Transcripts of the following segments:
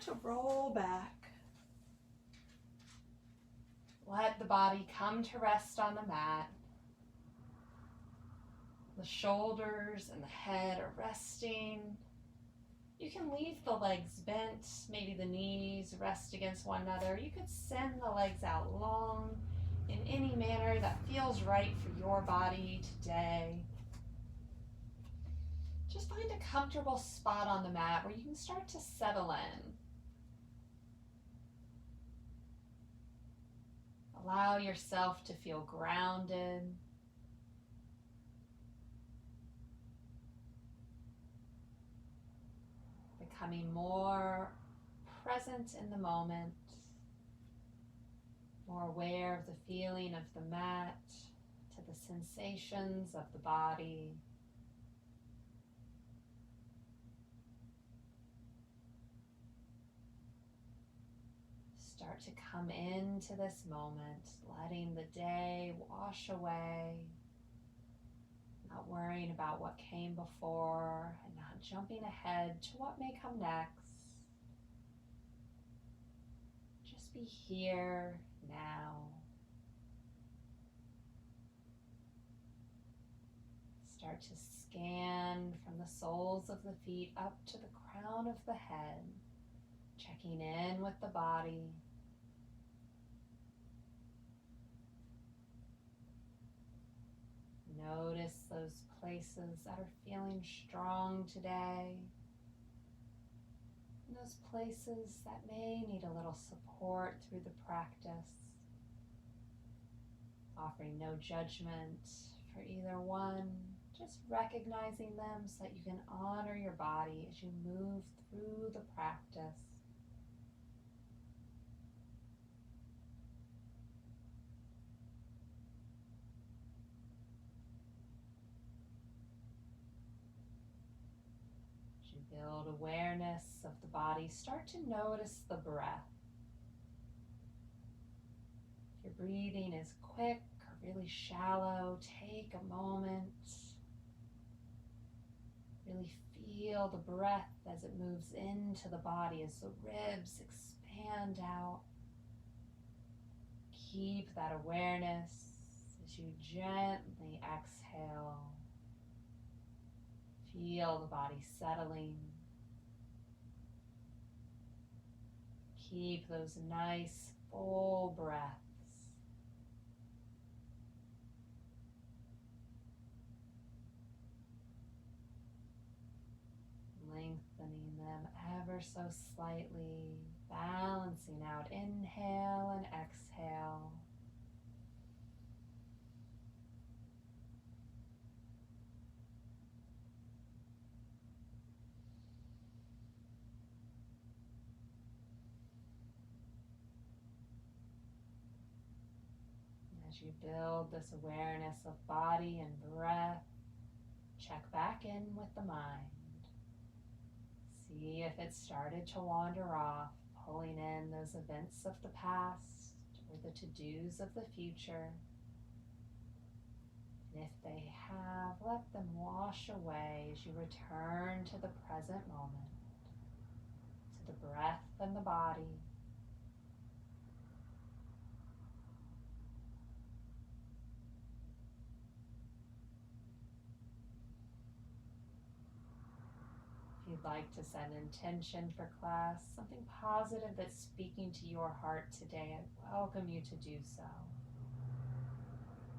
to roll back. Let the body come to rest on the mat. The shoulders and the head are resting. You can leave the legs bent, maybe the knees rest against one another. You could send the legs out long in any manner that feels right for your body today. Just find a comfortable spot on the mat where you can start to settle in. Allow yourself to feel grounded. Becoming more present in the moment, more aware of the feeling of the mat, to the sensations of the body. Start to come into this moment, letting the day wash away, not worrying about what came before, and not jumping ahead to what may come next. Just be here now. Start to scan from the soles of the feet up to the crown of the head, checking in with the body. Notice those places that are feeling strong today, and those places that may need a little support through the practice. Offering no judgment for either one, just recognizing them so that you can honor your body as you move through the practice. Build awareness of the body. Start to notice the breath. If your breathing is quick or really shallow, take a moment. Really feel the breath as it moves into the body, as the ribs expand out. Keep that awareness as you gently exhale. Feel the body settling. Keep those nice full breaths. Lengthening them ever so slightly, balancing out inhale and exhale. As you build this awareness of body and breath, check back in with the mind. See if it started to wander off, pulling in those events of the past or the to-dos of the future. And if they have, let them wash away as you return to the present moment, to the breath and the body. If you'd like to set an intention for class, something positive that's speaking to your heart today, I welcome you to do so.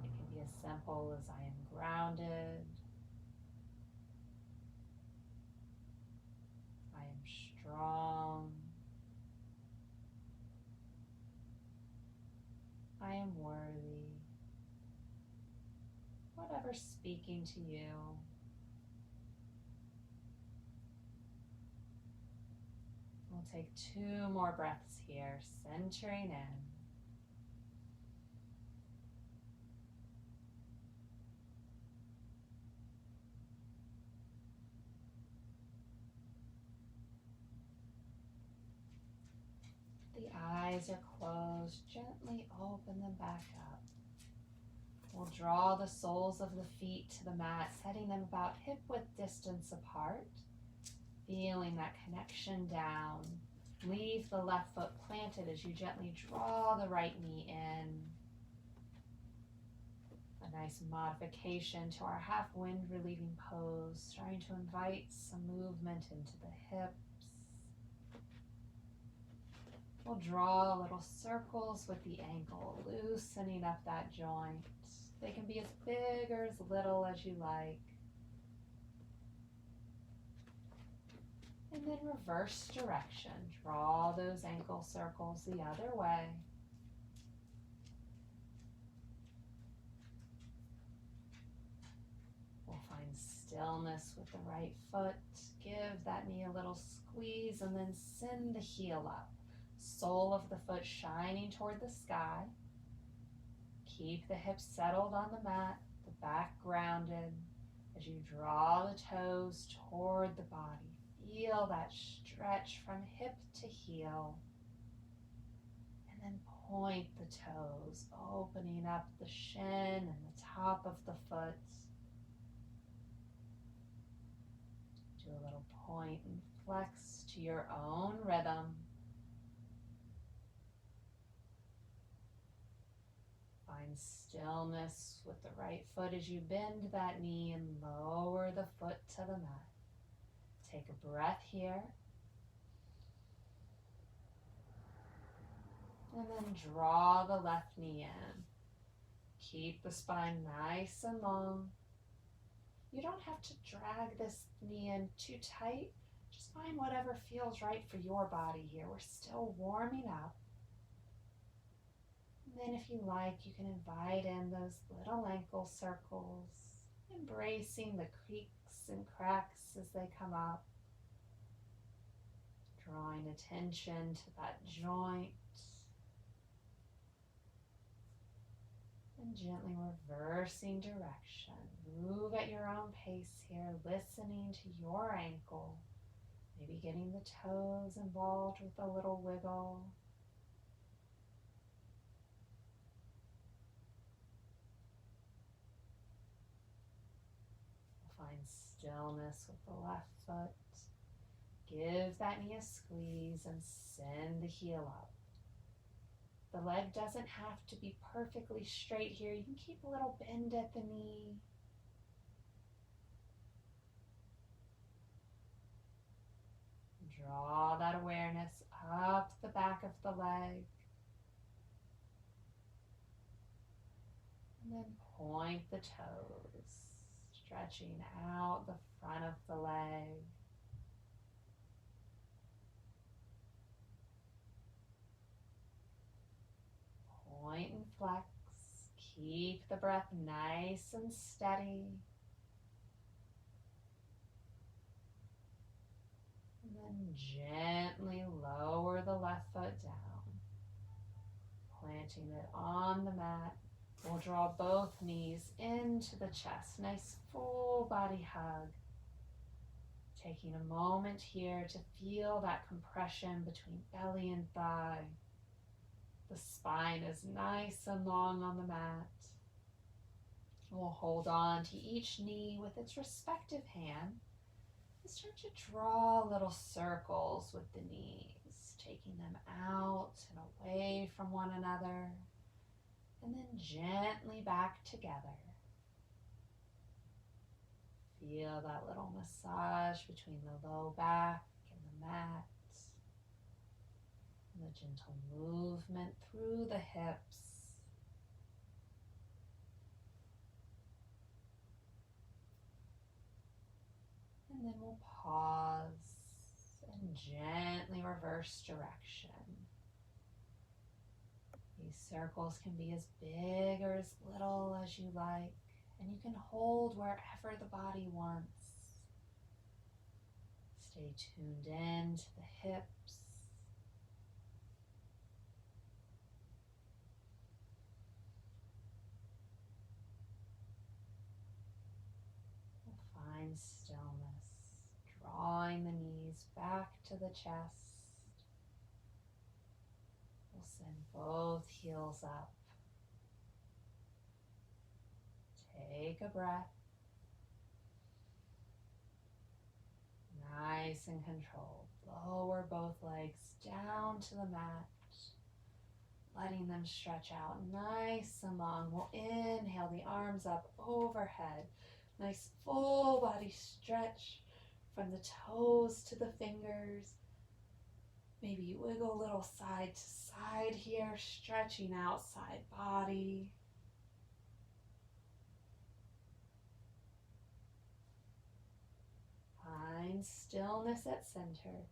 It can be as simple as I am grounded, I am strong, I am worthy. Whatever's speaking to you. We'll take 2 more breaths here, centering in. The eyes are closed, gently open them back up. We'll draw the soles of the feet to the mat, setting them about hip-width distance apart. Feeling that connection down, Leave the left foot planted as you gently draw the right knee in. A nice modification to our half wind relieving pose, trying to invite some movement into the hips. We'll draw little circles with the ankle, loosening up that joint. They can be as big or as little as you like. And then reverse direction. Draw those ankle circles the other way. We'll find stillness with the right foot. Give that knee a little squeeze and then send the heel up. Sole of the foot shining toward the sky. Keep the hips settled on the mat, the back grounded. As you draw the toes toward the body, feel that stretch from hip to heel. And then point the toes, opening up the shin and the top of the foot. Do a little point and flex to your own rhythm. Find stillness with the right foot as you bend that knee and lower the foot to the mat. Take a breath here. And then draw the left knee in. Keep the spine nice and long. You don't have to drag this knee in too tight. Just find whatever feels right for your body here. We're still warming up. And then if you like, you can invite in those little ankle circles, embracing the creaks and cracks as they come up, drawing attention to that joint, and gently reversing direction. Move at your own pace here, listening to your ankle, maybe getting the toes involved with a little wiggle. Find stillness with the left foot. Give that knee a squeeze and send the heel up. The leg doesn't have to be perfectly straight here. You can keep a little bend at the knee. Draw that awareness up the back of the leg. And then point the toes, stretching out the front of the leg. Point and flex. Keep the breath nice and steady. And then gently lower the left foot down, planting it on the mat. We'll draw both knees into the chest. Nice full body hug. Taking a moment here to feel that compression between belly and thigh. The spine is nice and long on the mat. We'll hold on to each knee with its respective hand. And start to draw little circles with the knees, taking them out and away from one another. And then gently back together. Feel that little massage between the low back and the mat. And the gentle movement through the hips. And then we'll pause and gently reverse direction. These circles can be as big or as little as you like, and you can hold wherever the body wants. Stay tuned in to the hips. We'll find stillness, drawing the knees back to the chest. We'll send both heels up. Take a breath. Nice nice and controlled. Lower both legs down to the mat, letting them stretch out nice and long. We'll inhale the arms up overhead. Nice full body stretch from the toes to the fingers. Maybe you wiggle a little side to side here, stretching outside body. Find stillness at center.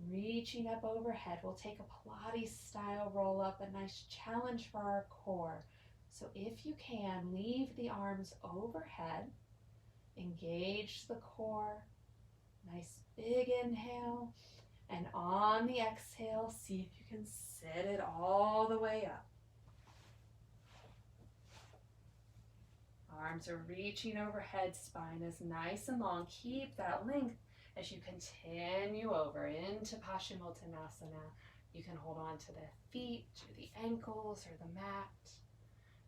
Reaching up overhead, we'll take a Pilates style roll up, a nice challenge for our core. So if you can, leave the arms overhead, engage the core, nice big inhale, and on the exhale, see if you can sit it all the way up. Arms are reaching overhead, spine is nice and long. Keep that length as you continue over into Paschimottanasana. You can hold on to the feet or the ankles or the mat.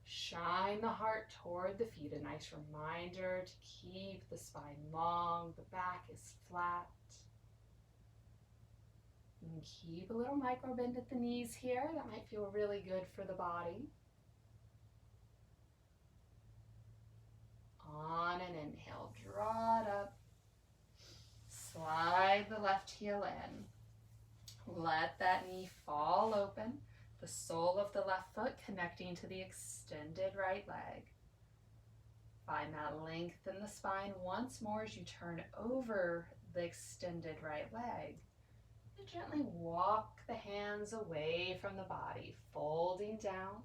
Shine the heart toward the feet. A nice reminder to keep the spine long, the back is flat. And keep a little micro bend at the knees here. That might feel really good for the body. On an inhale, draw it up. Slide the left heel in. Let that knee fall open. The sole of the left foot connecting to the extended right leg. Find that length in the spine once more as you turn over the extended right leg. And gently walk the hands away from the body, folding down.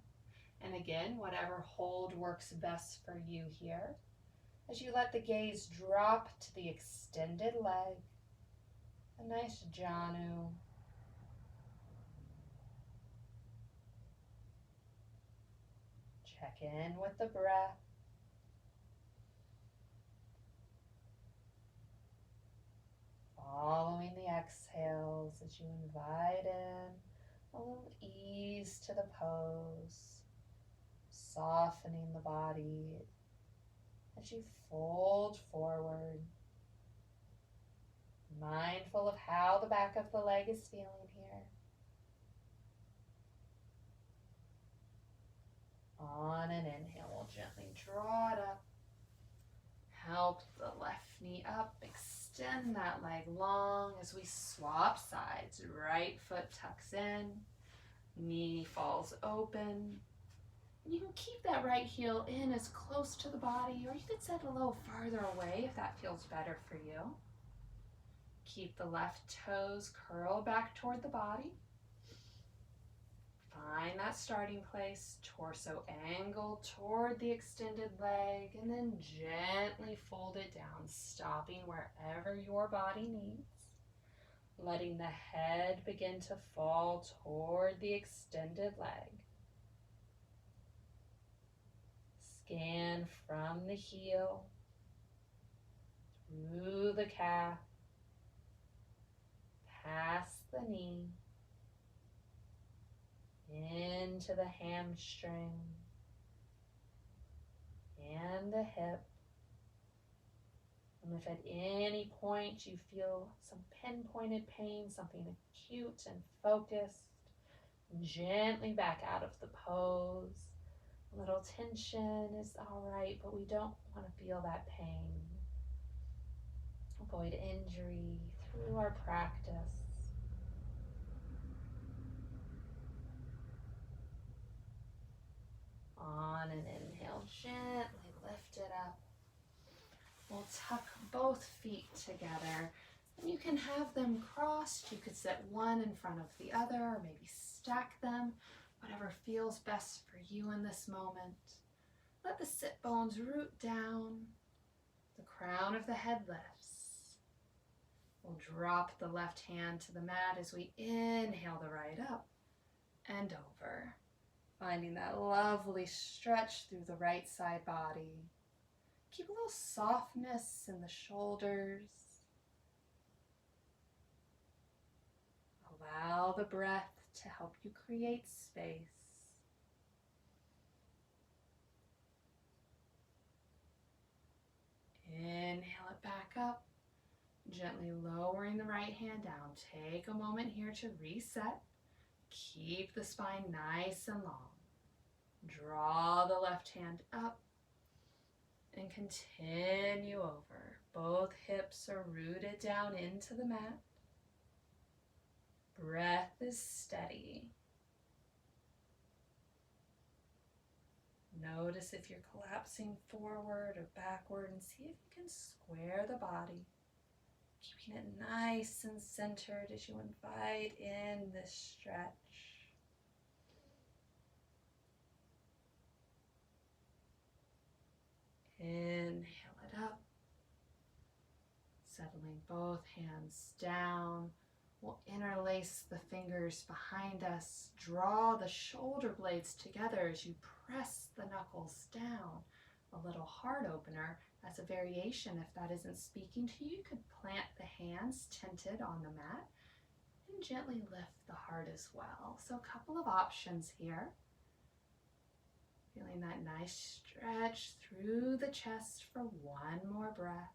And again, whatever hold works best for you here. As you let the gaze drop to the extended leg, a nice Janu. Check in with the breath. Following the exhales as you invite in a little ease to the pose, softening the body as you fold forward, mindful of how the back of the leg is feeling here. On an inhale, we'll gently draw it up. Help the left knee up, extend that leg long as we swap sides. Right foot tucks in, knee falls open. You can keep that right heel in as close to the body, or you could set it a little farther away if that feels better for you. Keep the left toes curled back toward the body. Find that starting place, torso angled toward the extended leg, and then gently fold it down, stopping wherever your body needs. Letting the head begin to fall toward the extended leg. Scan from the heel, through the calf, past the knee, into the hamstring and the hip. And if at any point you feel some pinpointed pain, something acute and focused, gently back out of the pose. A little tension is all right, but we don't want to feel that pain. Avoid injury through our practice. On an inhale, gently lift it up. We'll tuck both feet together. And you can have them crossed. You could set one in front of the other, or maybe stack them. Whatever feels best for you in this moment. Let the sit bones root down. The crown of the head lifts. We'll drop the left hand to the mat as we inhale the right up and over. Finding that lovely stretch through the right side body. Keep a little softness in the shoulders. Allow the breath to help you create space. Inhale it back up. Gently lowering the right hand down. Take a moment here to reset. Keep the spine nice and long. Draw the left hand up and continue over. Both hips are rooted down into the mat. Breath is steady. Notice if you're collapsing forward or backward and see if you can square the body. Keeping it nice and centered as you invite in this stretch. Inhale it up. Settling both hands down. We'll interlace the fingers behind us. Draw the shoulder blades together as you press the knuckles down. A little heart opener. As a variation, if that isn't speaking to you, you could plant the hands tented on the mat and gently lift the heart as well. So a couple of options here. Feeling that nice stretch through the chest for one more breath.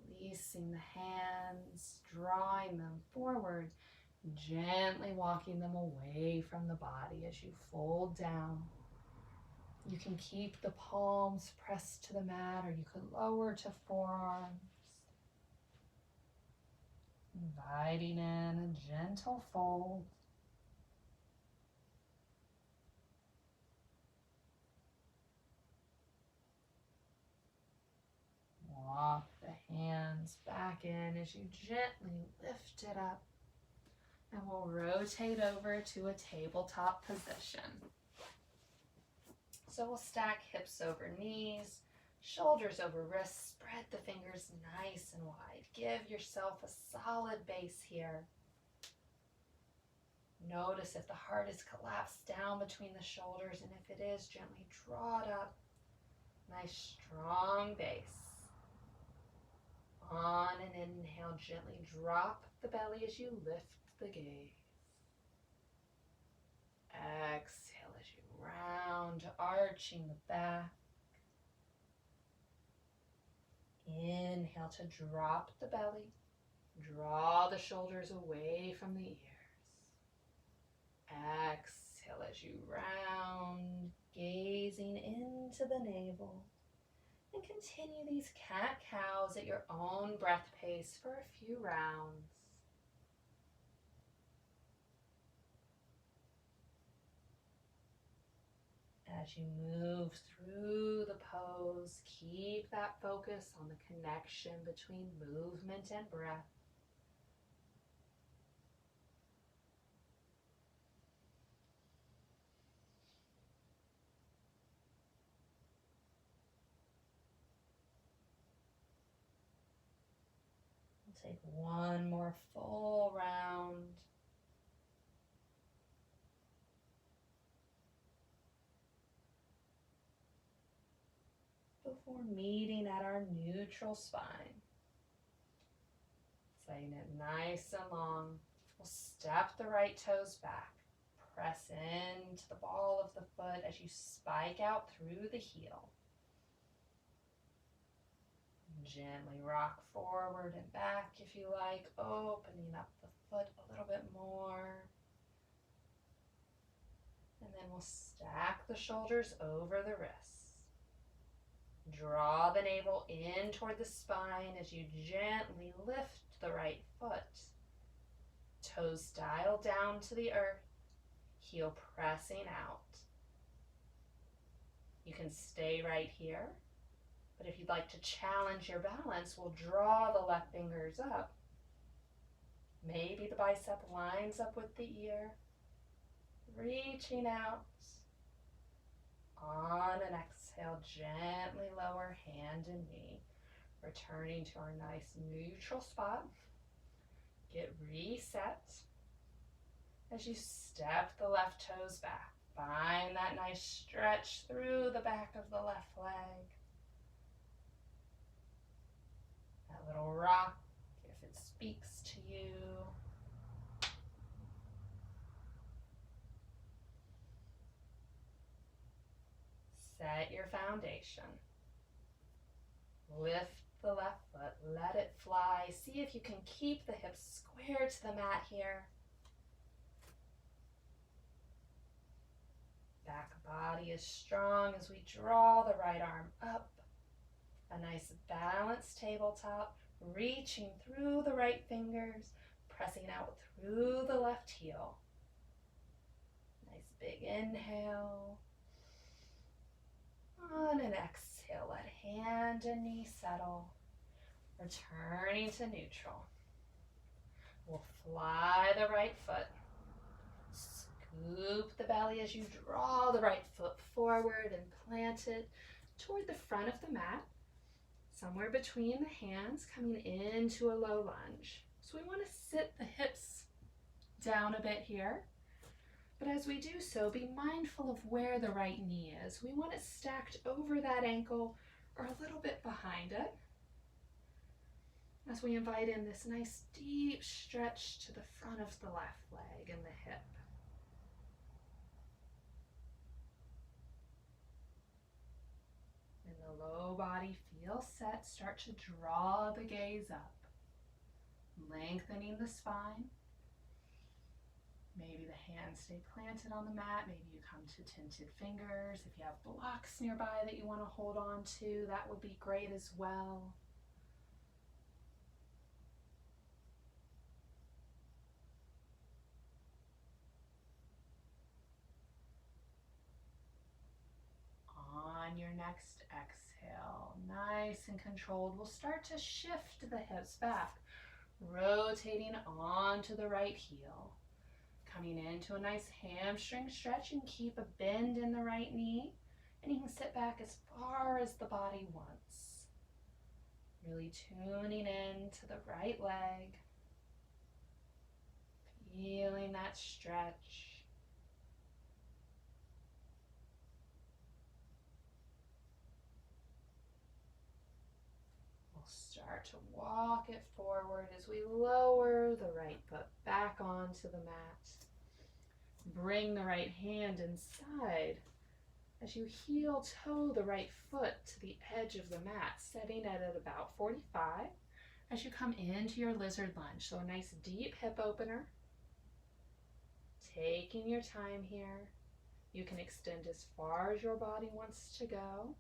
Releasing the hands, drawing them forward, gently walking them away from the body as you fold down. You can keep the palms pressed to the mat, or you could lower to forearms. Inviting in a gentle fold. Walk the hands back in as you gently lift it up. And we'll rotate over to a tabletop position. So we'll stack hips over knees, shoulders over wrists, spread the fingers nice and wide. Give yourself a solid base here. Notice if the heart is collapsed down between the shoulders, and if it is, gently draw it up. Nice strong base. On an inhale, gently drop the belly as you lift the gaze. Exhale as you round, arching the back. Inhale to drop the belly. Draw the shoulders away from the ears. Exhale as you round, gazing into the navel. And continue these cat-cows at your own breath pace for a few rounds. As you move through the pose, keep that focus on the connection between movement and breath. We'll take one more full round. Before meeting at our neutral spine. Setting it nice and long. We'll step the right toes back. Press into the ball of the foot as you spike out through the heel. Gently rock forward and back if you like, opening up the foot a little bit more. And then we'll stack the shoulders over the wrists. Draw the navel in toward the spine as you gently lift the right foot. Toes dial down to the earth, heel pressing out. You can stay right here, but if you'd like to challenge your balance, we'll draw the left fingers up. Maybe the bicep lines up with the ear, reaching out. On an exhale, gently lower hand and knee, returning to our nice neutral spot. Get reset as you step the left toes back. Find that nice stretch through the back of the left leg. That little rock, if it speaks to you. Set your foundation. Lift the left foot, let it fly. See if you can keep the hips square to the mat here. Back body is strong as we draw the right arm up. A nice balanced tabletop, reaching through the right fingers, pressing out through the left heel. Nice big inhale. On an exhale, let hand and knee settle. Returning to neutral. We'll fly the right foot. Scoop the belly as you draw the right foot forward and plant it toward the front of the mat, somewhere between the hands, coming into a low lunge. So we want to sit the hips down a bit here. But as we do so, be mindful of where the right knee is. We want it stacked over that ankle or a little bit behind it. As we invite in this nice deep stretch to the front of the left leg and the hip. In the low body, feel set. Start to draw the gaze up, lengthening the spine. Maybe the hands stay planted on the mat. Maybe you come to tinted fingers. If you have blocks nearby that you want to hold on to, that would be great as well. On your next exhale, nice and controlled, we'll start to shift the hips back, rotating onto the right heel. Coming into a nice hamstring stretch and keep a bend in the right knee. And you can sit back as far as the body wants. Really tuning in to the right leg. Feeling that stretch. We'll start to walk it forward as we lower the right foot back onto the mat. Bring the right hand inside as you heel toe the right foot to the edge of the mat, setting it at about 45 as you come into your lizard lunge. So a nice deep hip opener. Taking your time here. You can extend as far as your body wants to go.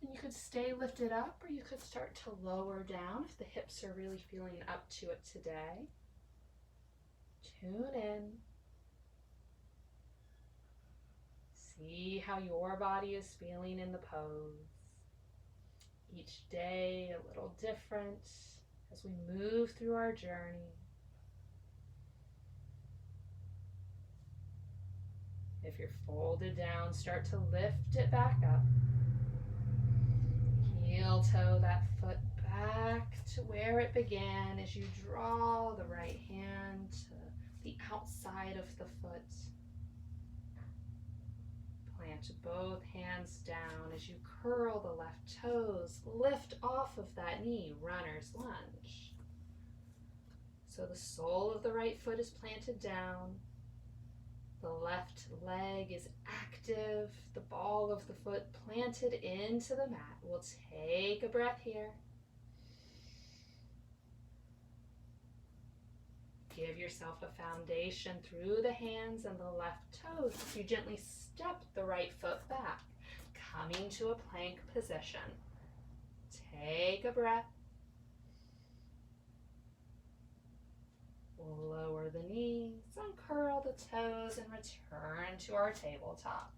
And you could stay lifted up, or you could start to lower down if the hips are really feeling up to it today. Tune in. See how your body is feeling in the pose. Each day a little different as we move through our journey. If you're folded down, start to lift it back up. Heel toe that foot back to where it began as you draw the right hand to the outside of the foot. Plant both hands down as you curl the left toes. Lift off of that knee, runner's lunge. So the sole of the right foot is planted down. The left leg is active. The ball of the foot planted into the mat. We'll take a breath here. Give yourself a foundation through the hands and the left toes as you gently step the right foot back, coming to a plank position. Take a breath. We'll lower the knees, uncurl the toes, and return to our tabletop.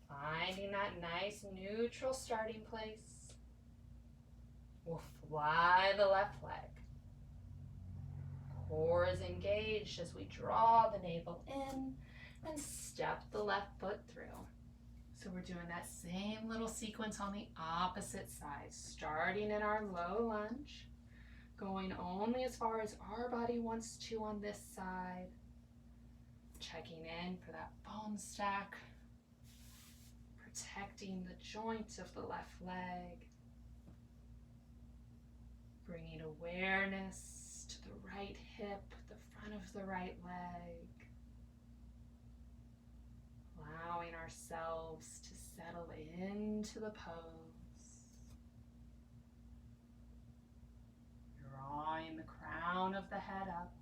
Finding that nice neutral starting place. We'll fly the left leg. Core is engaged as we draw the navel in and step the left foot through. So we're doing that same little sequence on the opposite side, starting in our low lunge, going only as far as our body wants to on this side, checking in for that bone stack, protecting the joint of the left leg, bringing awareness to the right hip, the front of the right leg, allowing ourselves to Settle into the pose. Drawing the crown of the head up.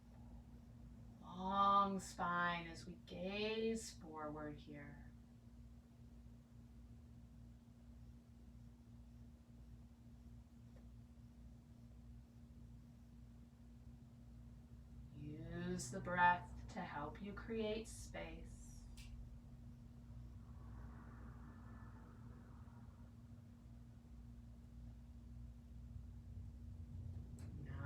Long spine as we gaze forward here. Use the breath to help you create space.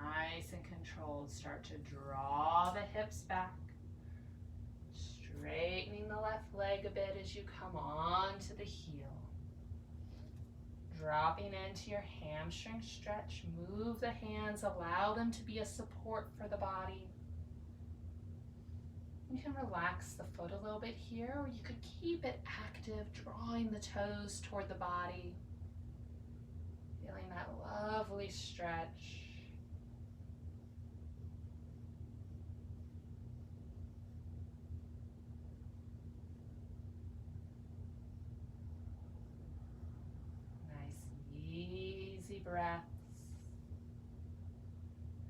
Nice and controlled. Start to draw the hips back. Straightening the left leg a bit as you come onto the heel. Dropping into your hamstring stretch. Move the hands. Allow them to be a support for the body. You can relax the foot a little bit here, or you could keep it active, drawing the toes toward the body. Feeling that lovely stretch. Easy breaths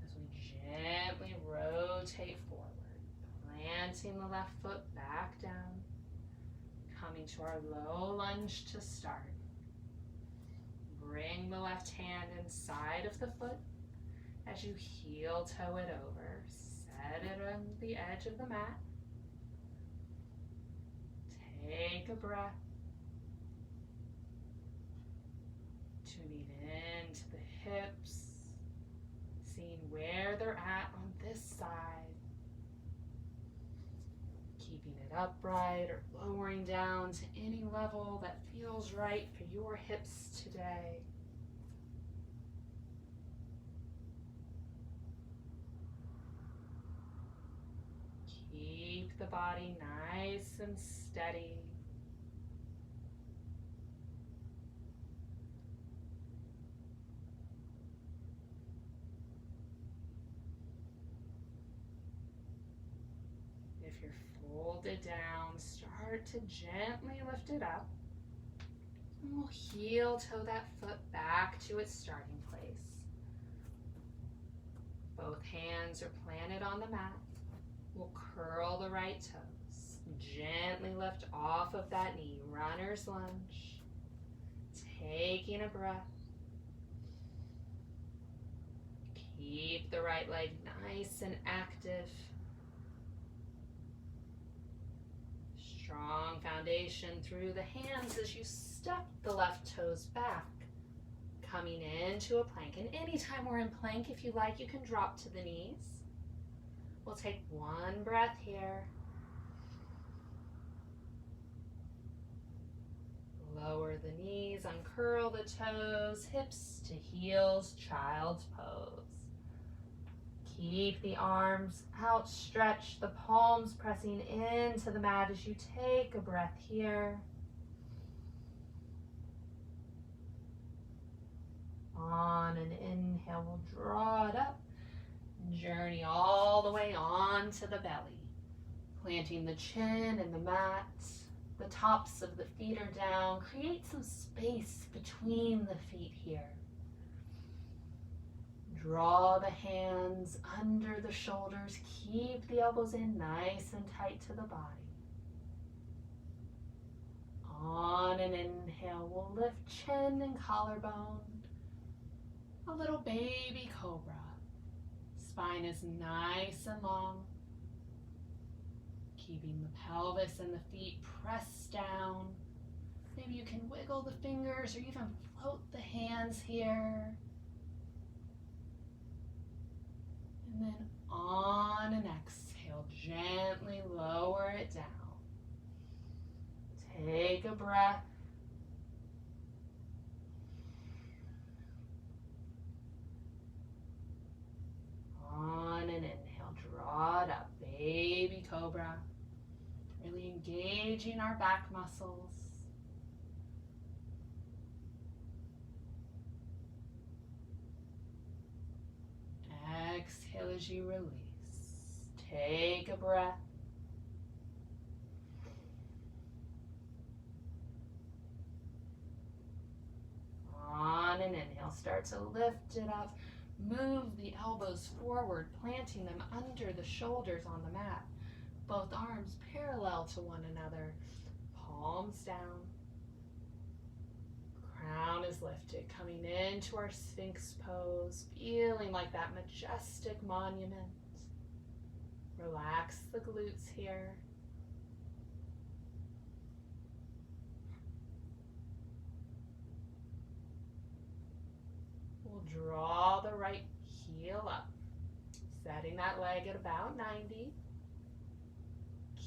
as we gently rotate forward, planting the left foot back down, coming to our low lunge to start. Bring the left hand inside of the foot as you heel toe it over. Set it on the edge of the mat. Take a breath. Tuning into the hips, seeing where they're at on this side. Keeping it upright or lowering down to any level that feels right for your hips today. Keep the body nice and steady. If you're folded down, start to gently lift it up. And we'll heel toe that foot back to its starting place. Both hands are planted on the mat. We'll curl the right toes. Gently lift off of that knee, runner's lunge. Taking a breath. Keep the right leg nice and active. Strong foundation through the hands as you step the left toes back. Coming into a plank. And anytime we're in plank, if you like, you can drop to the knees. We'll take one breath here. Lower the knees, uncurl the toes, hips to heels, child's pose. Keep the arms outstretched, the palms pressing into the mat as you take a breath here. On an inhale, we'll draw it up. Journey all the way onto the belly. Planting the chin in the mat. The tops of the feet are down. Create some space between the feet here. Draw the hands under the shoulders. Keep the elbows in nice and tight to the body. On an inhale, we'll lift chin and collarbone. A little baby cobra. Spine is nice and long. Keeping the pelvis and the feet pressed down. Maybe you can wiggle the fingers or even float the hands here. And then on an exhale, gently lower it down. Take a breath. On an inhale, draw it up, baby cobra. Really engaging our back muscles. Exhale as you release. Take a breath. inhale, start to lift it up. Move the elbows forward, planting them under the shoulders on the mat. Both arms parallel to one another, palms down. Crown is lifted, coming into our Sphinx pose, feeling like that majestic monument. Relax the glutes here. We'll draw the right heel up, setting that leg at about 90.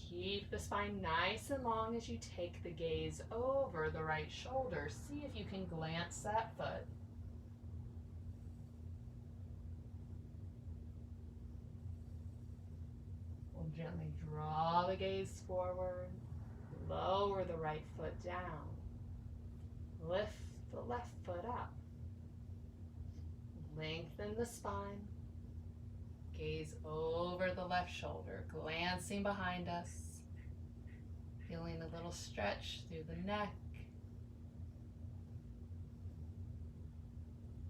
Keep the spine nice and long as you take the gaze over the right shoulder. See if you can glance that foot. We'll gently draw the gaze forward, lower the right foot down, lift the left foot up, lengthen the spine. Gaze over the left shoulder, glancing behind us, feeling a little stretch through the neck.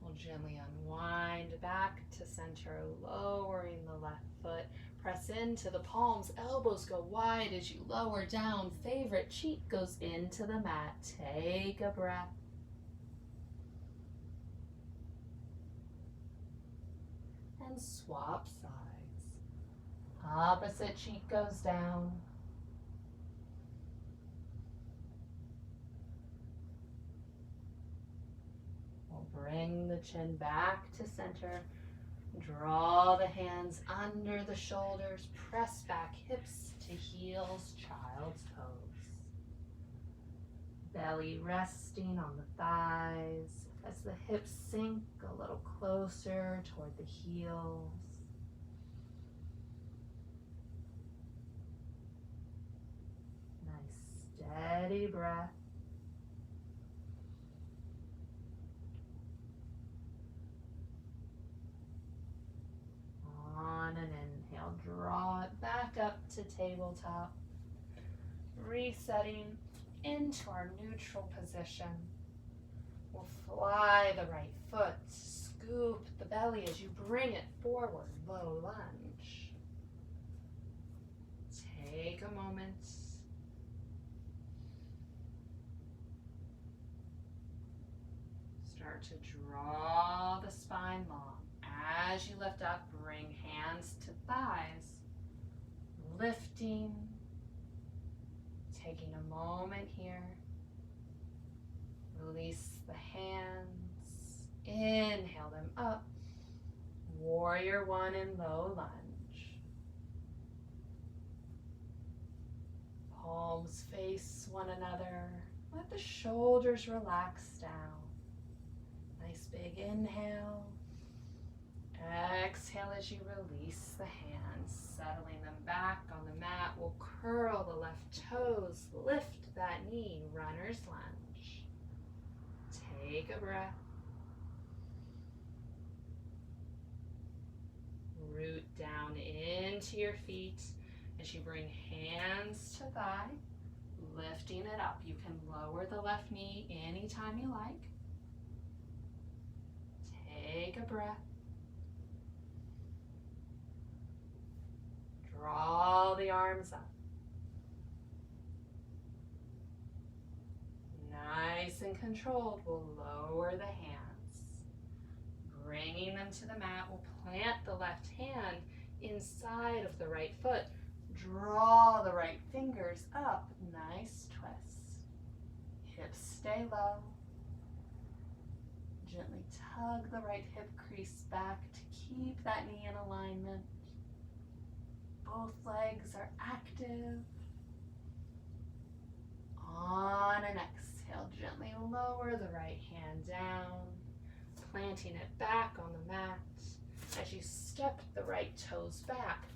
We'll gently unwind back to center, lowering the left foot. Press into the palms, elbows go wide as you lower down. Favorite cheek goes into the mat. Take a breath. And swap sides. Opposite cheek goes down. We'll bring the chin back to center. Draw the hands under the shoulders. Press back hips to heels, child's pose. Belly resting on the thighs as the hips sink a little closer toward the heels. Nice steady breath. On an inhale, draw it back up to tabletop. Resetting into our neutral position. We'll fly the right foot, scoop the belly as you bring it forward, low lunge. Take a moment. Start to draw the spine long. As you lift up, bring hands to thighs, lifting, taking a moment here. Release the hands, inhale them up, warrior one in low lunge. Palms face one another, let the shoulders relax down. Nice big inhale. Exhale as you release the hands, settling them back on the mat. We'll curl the left toes, lift that knee, runner's lunge. Take a breath. Root down into your feet as you bring hands to thigh, lifting it up. You can lower the left knee anytime you like. Take a breath. Draw the arms up. Nice and controlled, we'll lower the hands. Bringing them to the mat, we'll plant the left hand inside of the right foot. Draw the right fingers up, nice twist. Hips stay low. Gently tug the right hip crease back to keep that knee in alignment. Both legs are active. On an exhale, gently lower the right hand down, planting it back on the mat as you step the right toes back,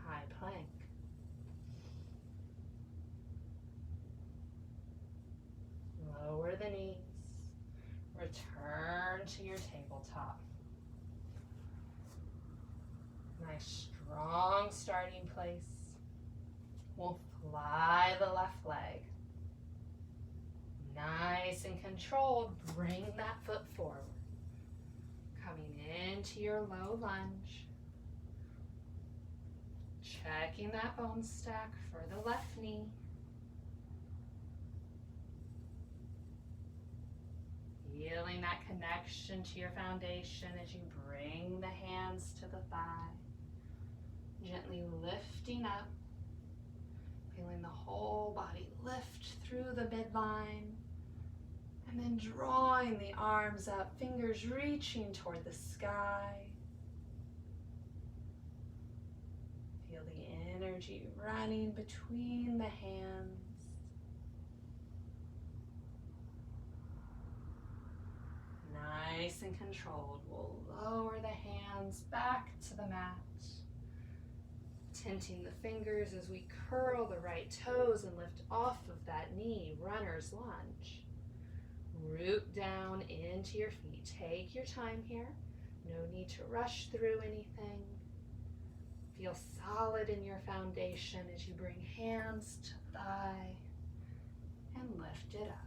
high plank. Lower the knees, return to your tabletop. Nice strong starting place. We'll fly the left leg. Nice and controlled, bring that foot forward. into your low lunge. Checking that bone stack for the left knee. Feeling that connection to your foundation as you bring the hands to the thigh. Gently lifting up. Feeling the whole body lift through the midline. And then drawing the arms up, fingers reaching toward the sky. Feel the energy running between the hands. Nice and controlled. We'll lower the hands back to the mat. Tenting the fingers as we curl the right toes and lift off of that knee, runner's lunge. Root down into your feet. Take your time here. No need to rush through anything. Feel solid in your foundation as you bring hands to thigh and lift it up.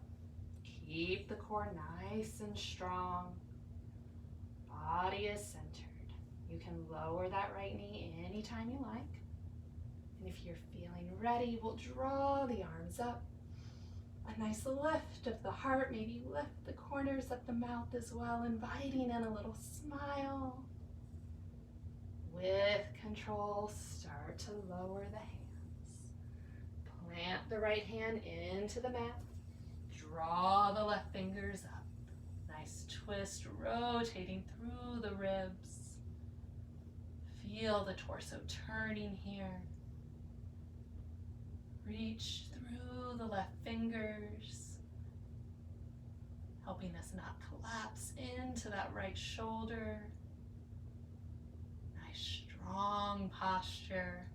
Keep the core nice and strong. Body is centered. You can lower that right knee anytime you like. And if you're feeling ready, we'll draw the arms up. A nice lift of the heart, maybe lift the corners of the mouth as well, inviting in a little smile. With control, start to lower the hands. Plant the right hand into the mat. Draw the left fingers up. Nice twist, rotating through the ribs. Feel the torso turning here. Reach through the left fingers, helping us not collapse into that right shoulder. Nice strong posture.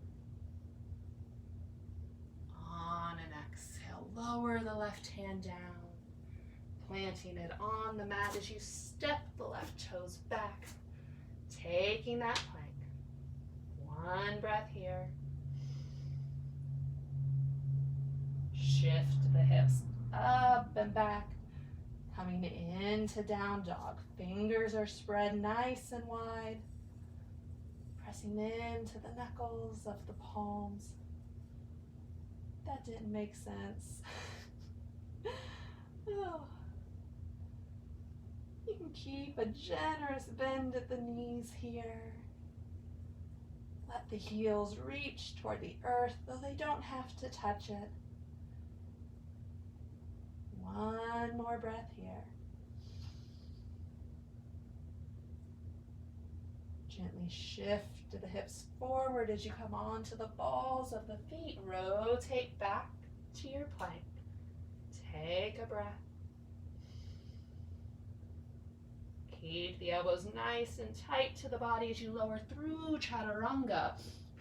On an exhale, lower the left hand down, planting it on the mat as you step the left toes back, taking that plank. One breath here. Shift the hips up and back, coming into down dog. Fingers are spread nice and wide, pressing into the knuckles of the palms. That didn't make sense. Oh. You can keep a generous bend at the knees here. Let the heels reach toward the earth, though they don't have to touch it. One more breath here. Gently shift the hips forward as you come onto the balls of the feet. Rotate back to your plank. Take a breath. Keep the elbows nice and tight to the body as you lower through chaturanga,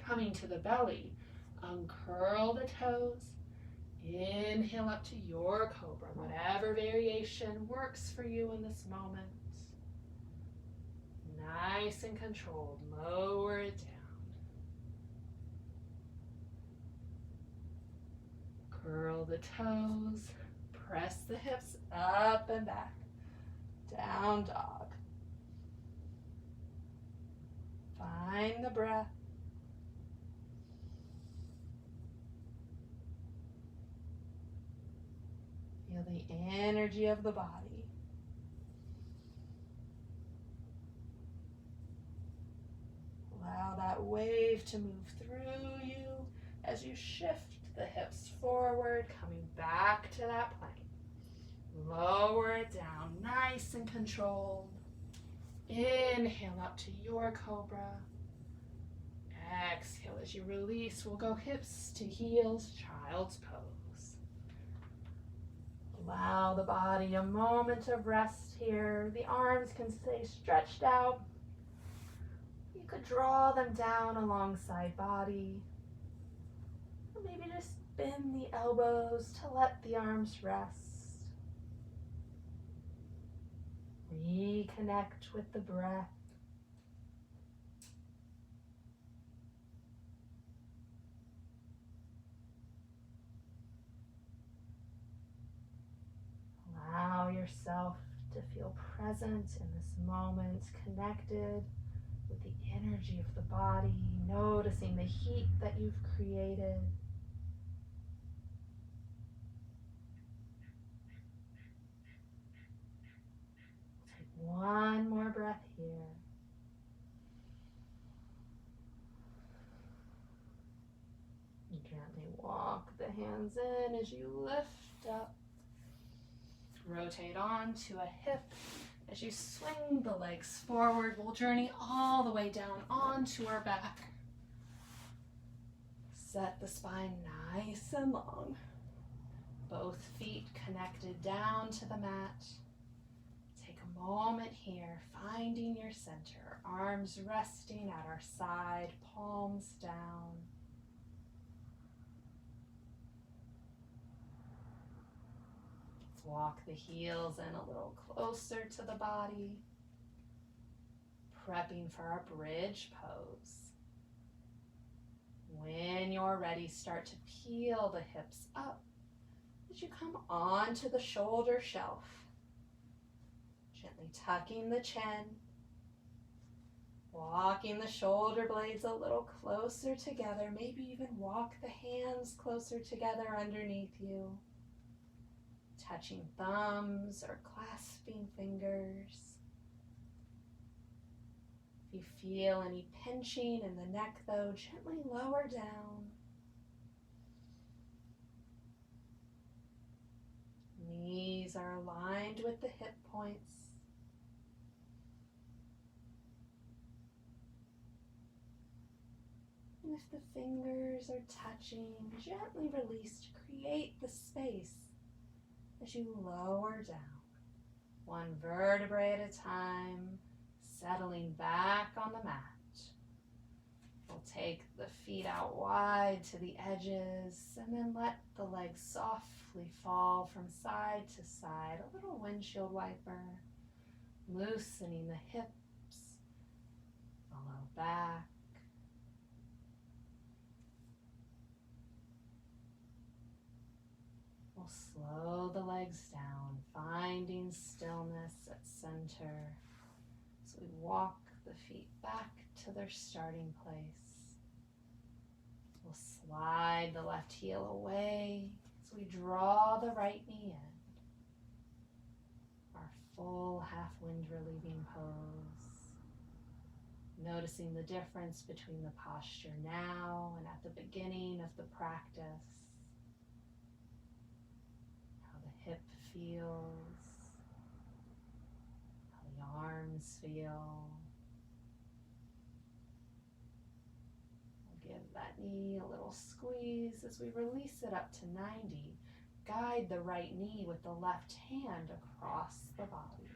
coming to the belly. Uncurl the toes. Inhale up to your cobra, whatever variation works for you in this moment. Nice and controlled, lower it down. Curl the toes, press the hips up and back. Down dog. Find the breath. Feel the energy of the body. Allow that wave to move through you as you shift the hips forward, coming back to that plank. Lower it down, nice and controlled. Inhale up to your cobra. Exhale as you release. We'll go hips to heels, child's pose. Allow the body a moment of rest here. The arms can stay stretched out. You could draw them down alongside body. Or maybe just bend the elbows to let the arms rest. Reconnect with the breath. Allow yourself to feel present in this moment, connected with the energy of the body, noticing the heat that you've created. Take one more breath here. And gently walk the hands in as you lift up. Rotate onto a hip. As you swing the legs forward, we'll journey all the way down onto our back. Set the spine nice and long. Both feet connected down to the mat. Take a moment here, finding your center. Arms resting at our side, palms down. Walk the heels in a little closer to the body, prepping for our bridge pose. When you're ready, start to peel the hips up as you come onto the shoulder shelf, gently tucking the chin, walking the shoulder blades a little closer together, maybe even walk the hands closer together underneath you. Touching thumbs or clasping fingers. If you feel any pinching in the neck though, gently lower down. Knees are aligned with the hip points. And if the fingers are touching, gently release to create the space as you lower down, one vertebrae at a time, settling back on the mat. We'll take the feet out wide to the edges and then let the legs softly fall from side to side, a little windshield wiper, loosening the hips, the low back. We'll slow the legs down, finding stillness at center. So we walk the feet back to their starting place. We'll slide the left heel away as we draw the right knee in. Our full half wind relieving pose. Noticing the difference between the posture now and at the beginning of the practice. Hip feels, how the arms feel. We'll give that knee a little squeeze as we release it up to 90. Guide the right knee with the left hand across the body.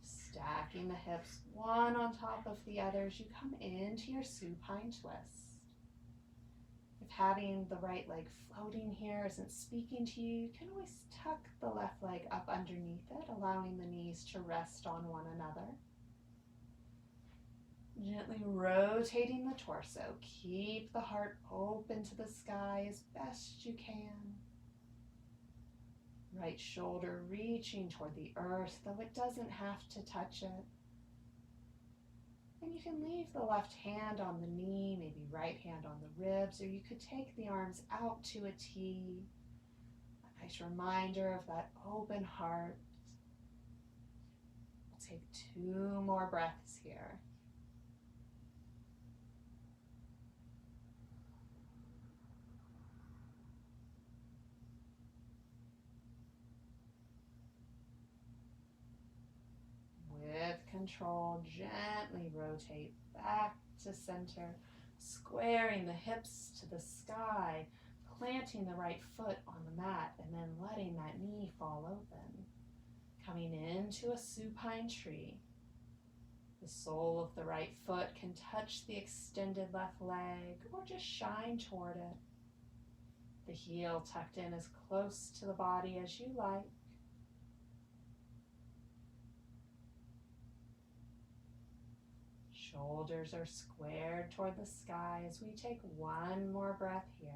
Stacking the hips one on top of the other as you come into your supine twist. If having the right leg floating here isn't speaking to you, you can always tuck the left leg up underneath it, allowing the knees to rest on one another. Gently rotating the torso. Keep the heart open to the sky as best you can. Right shoulder reaching toward the earth, though it doesn't have to touch it. And you can leave the left hand on the knee, maybe right hand on the ribs, or you could take the arms out to a T. A nice reminder of that open heart. We'll take 2 more breaths here. With control, gently rotate back to center, squaring the hips to the sky, planting the right foot on the mat, and then letting that knee fall open. Coming into a supine tree. The sole of the right foot can touch the extended left leg or just shine toward it. The heel tucked in as close to the body as you like. Shoulders are squared toward the sky as we take 1 more breath here.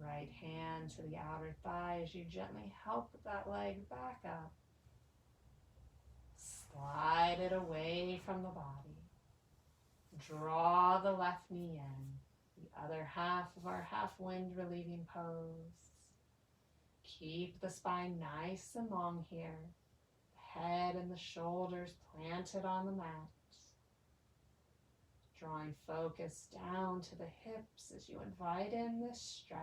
right hand to the outer thigh as you gently help that leg back up. Slide it away from the body. Draw the left knee in. The other half of our half wind relieving pose. Keep the spine nice and long here. The head and the shoulders planted on the mat. Drawing focus down to the hips as you invite in this stretch.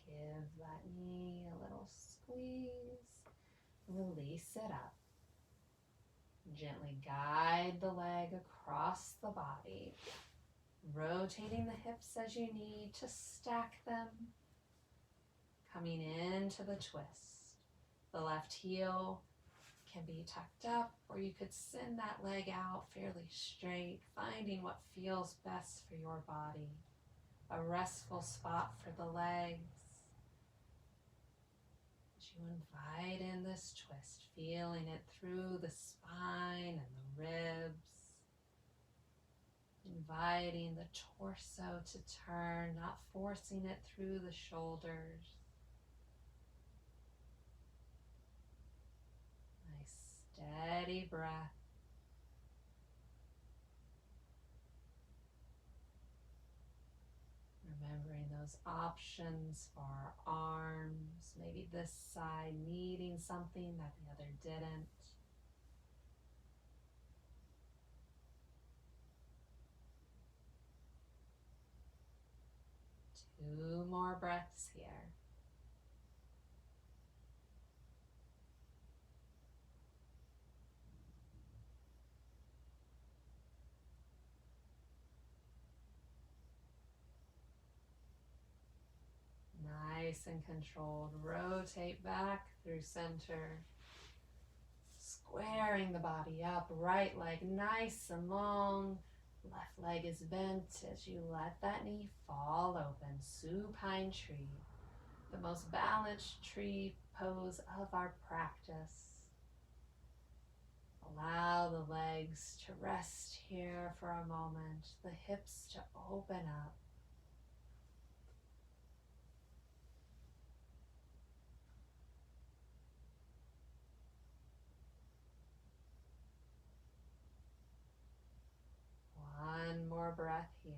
Give that knee a little squeeze. Release it up. Gently guide the leg across the body, rotating the hips as you need to stack them. Coming into the twist. The left heel can be tucked up, or you could send that leg out fairly straight, finding what feels best for your body. A restful spot for the legs. As you invite in this twist, feeling it through the spine and the ribs. Inviting the torso to turn, not forcing it through the shoulders. Nice steady breath. Remembering those options for our arms, maybe this side needing something that the other didn't. Two more breaths here. Nice and controlled. Rotate back through center. Squaring the body up. Right leg nice and long. Left leg is bent as you let that knee fall open. Supine tree. The most balanced tree pose of our practice. Allow the legs to rest here for a moment. The hips to open up. One more breath here.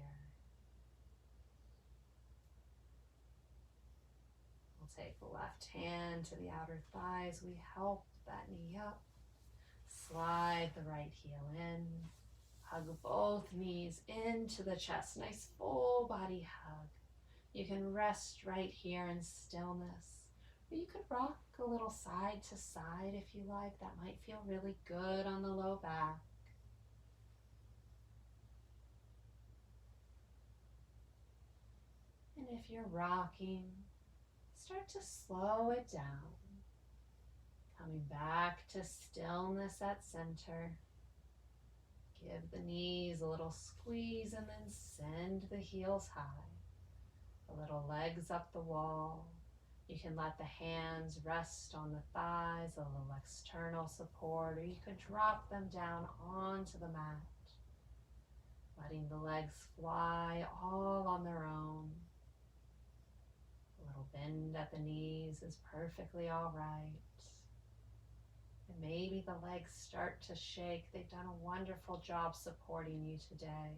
We'll take the left hand to the outer thighs. We help that knee up. Slide the right heel in. Hug both knees into the chest. Nice full body hug. You can rest right here in stillness. Or you could rock a little side to side if you like. That might feel really good on the low back. And if you're rocking, start to slow it down. Coming back to stillness at center. Give the knees a little squeeze and then send the heels high. The little legs up the wall. You can let the hands rest on the thighs, a little external support, or you could drop them down onto the mat. Letting the legs fly all on their own. A little bend at the knees is perfectly all right. And maybe the legs start to shake. They've done a wonderful job supporting you today.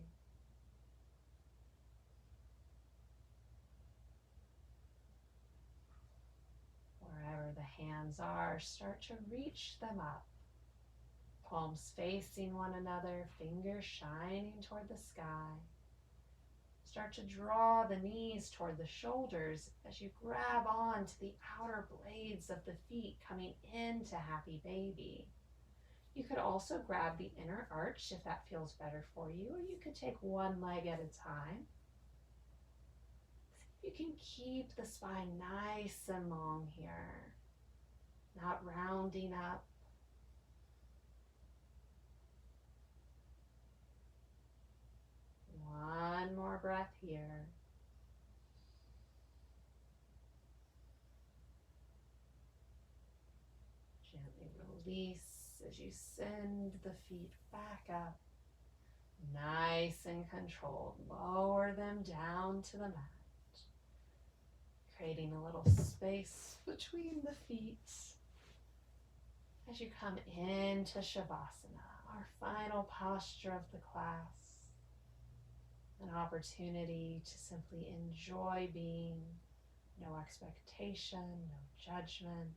Wherever the hands are, start to reach them up. Palms facing one another, fingers shining toward the sky. Start to draw the knees toward the shoulders as you grab on to the outer blades of the feet coming into happy baby. You could also grab the inner arch if that feels better for you, or you could take one leg at a time. You can keep the spine nice and long here, not rounding up. One more breath here. release as you send the feet back up. Nice and controlled. Lower them down to the mat, creating a little space between the feet. As you come into Shavasana, our final posture of the class, an opportunity to simply enjoy being, no expectation, no judgment,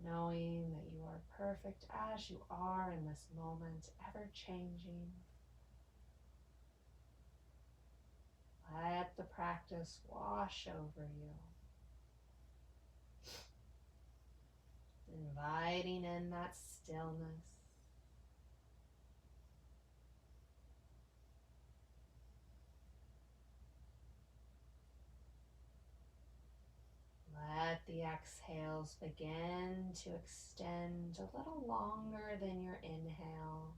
knowing that you are perfect as you are in this moment, ever changing. Let the practice wash over you, inviting in that stillness. Let the exhales begin to extend a little longer than your inhale,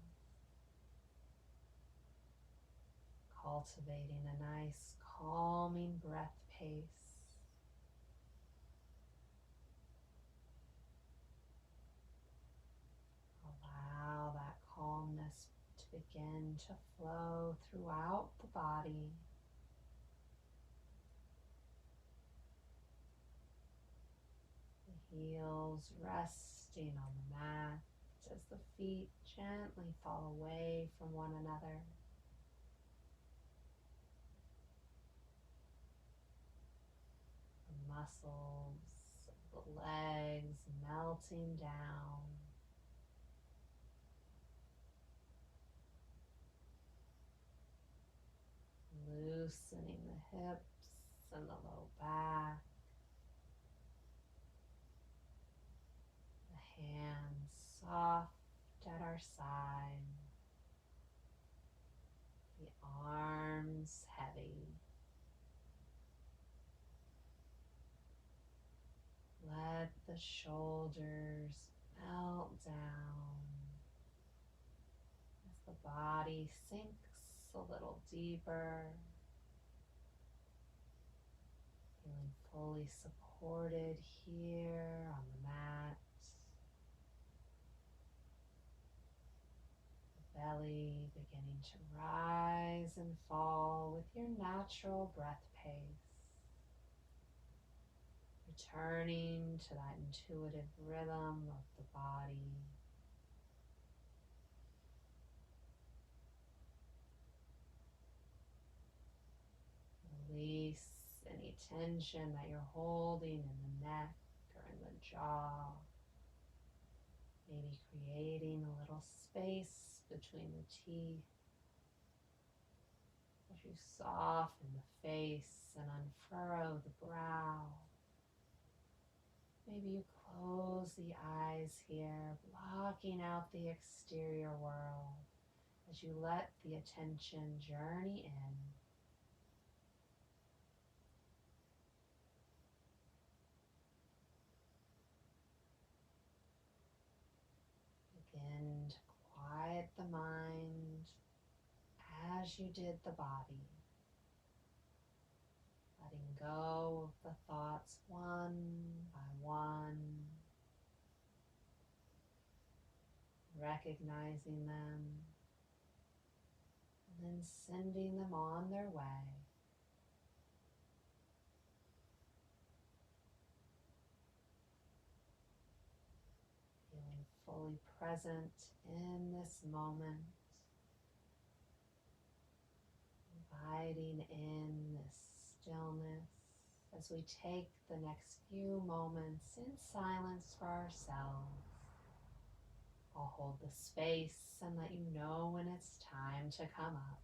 cultivating a nice calming breath pace. Allow that calmness to begin to flow throughout the body. The heels resting on the mat as the feet gently fall away from one another. The muscles of the legs melting down. Loosening the hips and the low back. The hands soft at our side. The arms heavy. Let the shoulders melt down as the body sinks a little deeper, feeling fully supported here on the mat. The belly beginning to rise and fall with your natural breath pace. Returning to that intuitive rhythm of the body. Release any tension that you're holding in the neck or in the jaw. Maybe creating a little space between the teeth as you soften the face and unfurrow the brow. Maybe you close the eyes here, blocking out the exterior world as you let the attention journey in. Begin to quiet the mind as you did the body, letting go of the thoughts one by one, recognizing them, and then sending them on their way. Feeling fully present in this moment, inviting in this stillness as we take the next few moments in silence for ourselves. I'll hold the space and let you know when it's time to come up.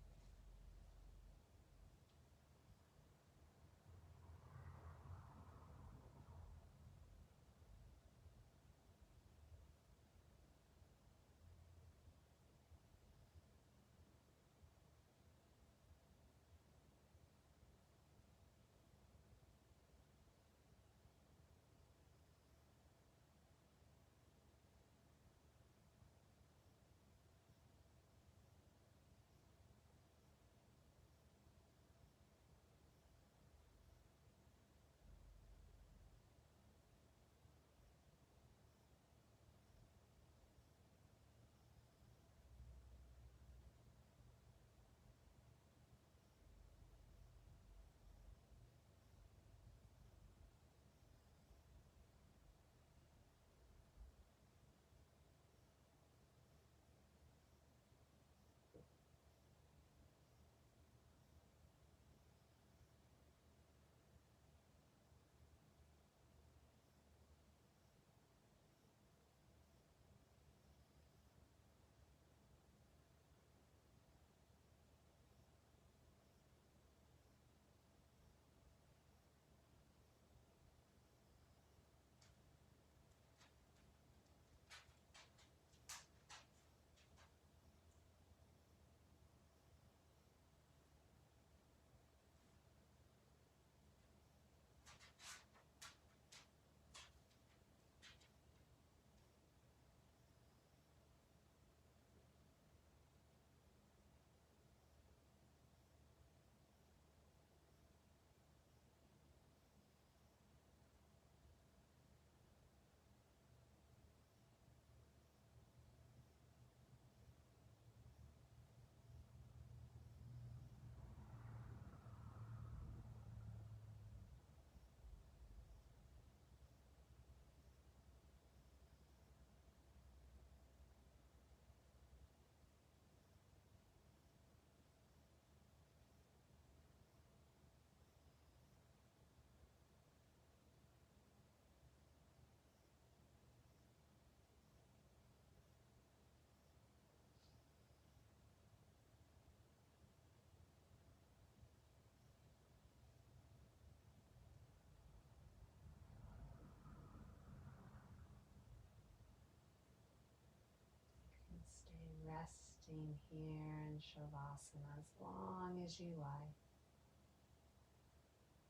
resting here in Shavasana as long as you like.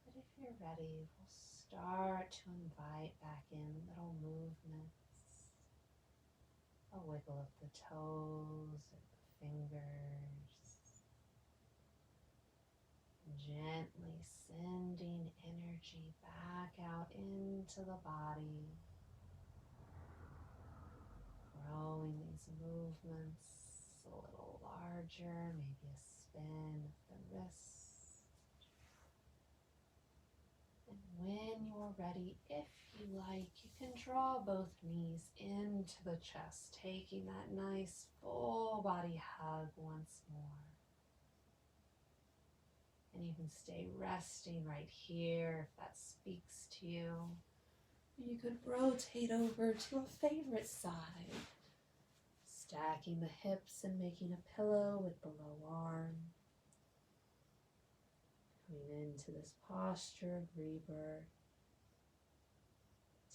But if you're ready, we'll start to invite back in little movements. A wiggle of the toes or the fingers. Gently sending energy back out into the body. Growing these movements a little larger, maybe a spin of the wrists. And when you're ready, if you like, you can draw both knees into the chest, taking that nice full body hug once more. And you can stay resting right here if that speaks to you. You could rotate over to a favorite side, stacking the hips and making a pillow with the low arm. Coming into this posture of rebirth,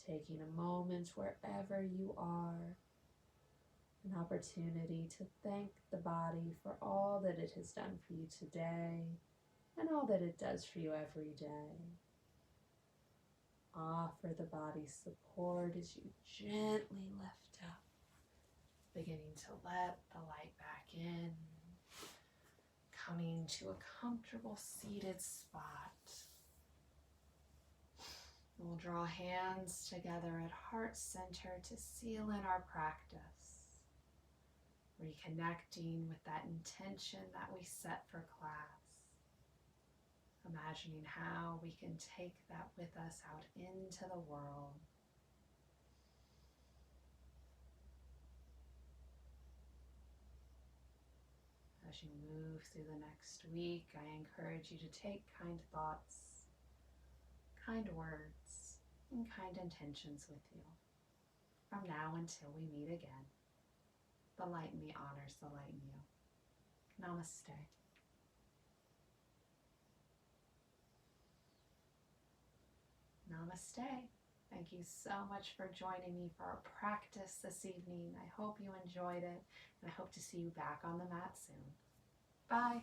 taking a moment wherever you are, an opportunity to thank the body for all that it has done for you today and all that it does for you every day. Offer the body support as you gently lift up, beginning to let the light back in, coming to a comfortable seated spot. We'll draw hands together at heart center to seal in our practice, reconnecting with that intention that we set for class. Imagining how we can take that with us out into the world. As you move through the next week, I encourage you to take kind thoughts, kind words, and kind intentions with you. From now until we meet again, the light in me honors the light in you. Namaste. Namaste. Thank you so much for joining me for our practice this evening. I hope you enjoyed it, and I hope to see you back on the mat soon. Bye.